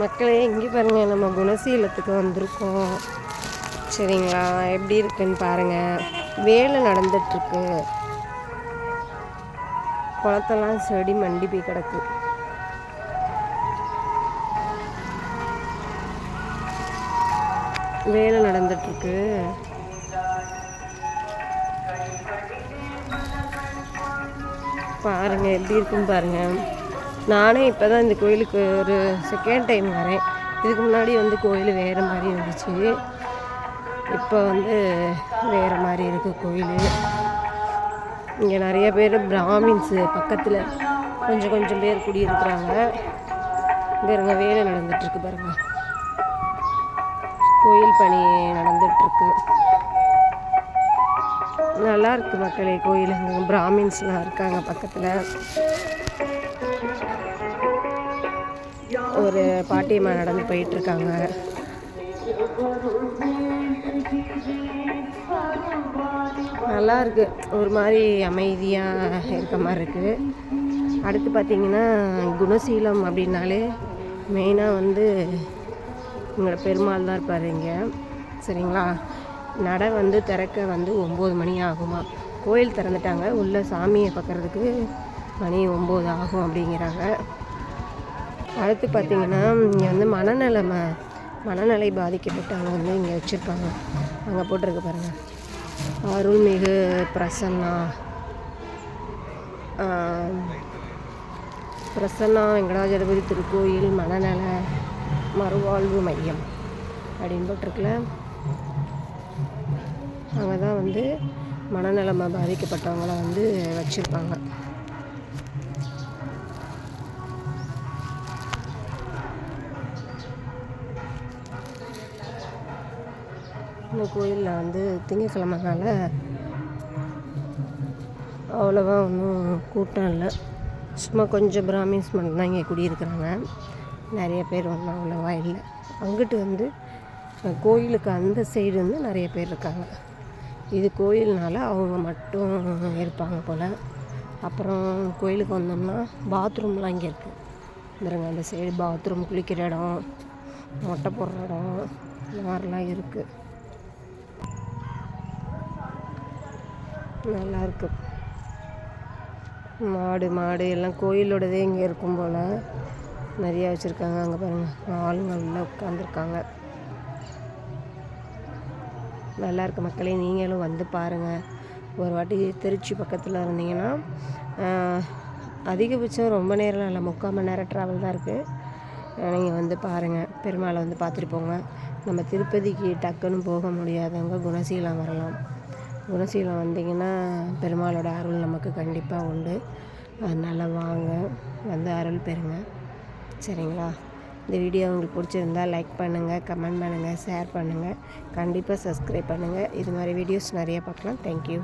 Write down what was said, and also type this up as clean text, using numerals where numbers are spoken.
மக்களே இங்கே பாருங்கள், நம்ம குணசீலத்துக்கு வந்திருக்கோம். சரிங்களா, எப்படி இருக்குன்னு பாருங்கள். வேலை நடந்துட்டுருக்கு. குளத்தெல்லாம் செடி மண்டி போய் கிடக்கு. வேலை நடந்துட்டுருக்கு. பாருங்கள் எப்படி இருக்குன்னு பாருங்கள். நானே இப்போ தான் இந்த கோயிலுக்கு ஒரு செகண்ட் டைம் வரேன். இதுக்கு முன்னாடி வந்து கோயில் வேறு மாதிரி இருந்துச்சு. இப்போ வந்து வேறு மாதிரி இருக்குது கோயில். இங்கே நிறைய பேர் பிராமின்ஸு பக்கத்தில் கொஞ்சம் கொஞ்சம் பேர் குடியிருக்கிறாங்க. பாருங்க, வேலை நடந்துட்டுருக்கு பாருங்கள். கோயில் பணி நடந்துட்டுருக்கு. நல்லா இருக்குது மக்களே கோயில். பிராமின்ஸ்லாம் இருக்காங்க பக்கத்தில். ஒரு பாட்டியம்மா நடந்து போயிட்டுருக்காங்க. நல்லா இருக்குது, ஒரு மாதிரி அமைதியாக இருக்க மாதிரி இருக்குது. அடுத்து பார்த்திங்கன்னா, குணசீலம் அப்படின்னாலே மெயினாக வந்து உங்களோட பெருமாள் தான் இருப்பார் இங்கே. சரிங்களா, நடை வந்து திறக்க வந்து 9 மணி ஆகுமா. கோயில் திறந்துட்டாங்க, உள்ள சாமியை பார்க்குறதுக்கு மணி 9 ஆகும் அப்படிங்கிறாங்க. அடுத்து பார்த்திங்கன்னா, இங்கே வந்து மனநிலை பாதிக்கப்பட்டவங்க வந்து இங்கே வச்சுருப்பாங்க. அங்கே போட்டிருக்கு பாருங்கள், அருள்மிகு பிரசன்னா வெங்கடாஜலபதி திருக்கோயில் மனநல மறுவாழ்வு மையம் அப்படின்னு போட்டிருக்குல. அங்கே தான் வந்து மனநலம் பாதிக்கப்பட்டவங்கள வந்து வச்சுருப்பாங்க. இந்த கோயிலில் வந்து திங்கக்கிழமைனால அவ்வளோவா ஒன்றும் கூட்டம் இல்லை. சும்மா கொஞ்சம் பிராமின்ஸ் மட்டும்தான் இங்கே குடியிருக்கிறாங்க. நிறைய பேர் ஒன்றும் அவ்வளோவா இல்லை. அங்கிட்டு வந்து கோயிலுக்கு அந்த சைடு வந்து நிறைய பேர் இருக்காங்க. இது கோயில்னால அவங்க மட்டும் இருப்பாங்க போல். அப்புறம் கோயிலுக்கு வந்தோம்னா பாத்ரூம்லாம் இங்கே இருக்குது. பாருங்க, அந்த சைடு பாத்ரூம், குளிக்கிற இடம், மொட்டை போடுற இடம், இந்த மாதிரிலாம் இருக்குது. நல்லாயிருக்கு. மாடு எல்லாம் கோயிலோடதே இங்கே இருக்கும் போல். நிறையா வச்சுருக்காங்க. அங்கே பாருங்கள், ஆளுங்க உள்ள உட்காந்துருக்காங்க. நல்லாயிருக்கு மக்களே, நீங்களும் வந்து பாருங்கள். ஒரு வாட்டி திருச்சி பக்கத்தில் இருந்தீங்கன்னா, அதிகபட்சம் ரொம்ப நேரம் இல்லை, 3/4 மணி நேரம் ட்ராவல் தான் இருக்குது. நீங்கள் வந்து பாருங்கள், பெருமாளை வந்து பார்த்துட்டு போங்க. நம்ம திருப்பதிக்கு டக்குன்னு போக முடியாதவங்க குணசீலம் வரலாம். குணசீலம் வந்தீங்கன்னா பெருமாளோட அருள் நமக்கு கண்டிப்பாக உண்டு. அதனால் வாங்க, வந்து அருள் பெறுங்க. சரிங்களா, இந்த வீடியோ உங்களுக்கு பிடிச்சிருந்தால் லைக் பண்ணுங்கள், கமெண்ட் பண்ணுங்கள், ஷேர் பண்ணுங்கள். கண்டிப்பாக சப்ஸ்கிரைப் பண்ணுங்கள். இது மாதிரி வீடியோஸ் நிறைய பார்க்கலாம். தேங்க்யூ.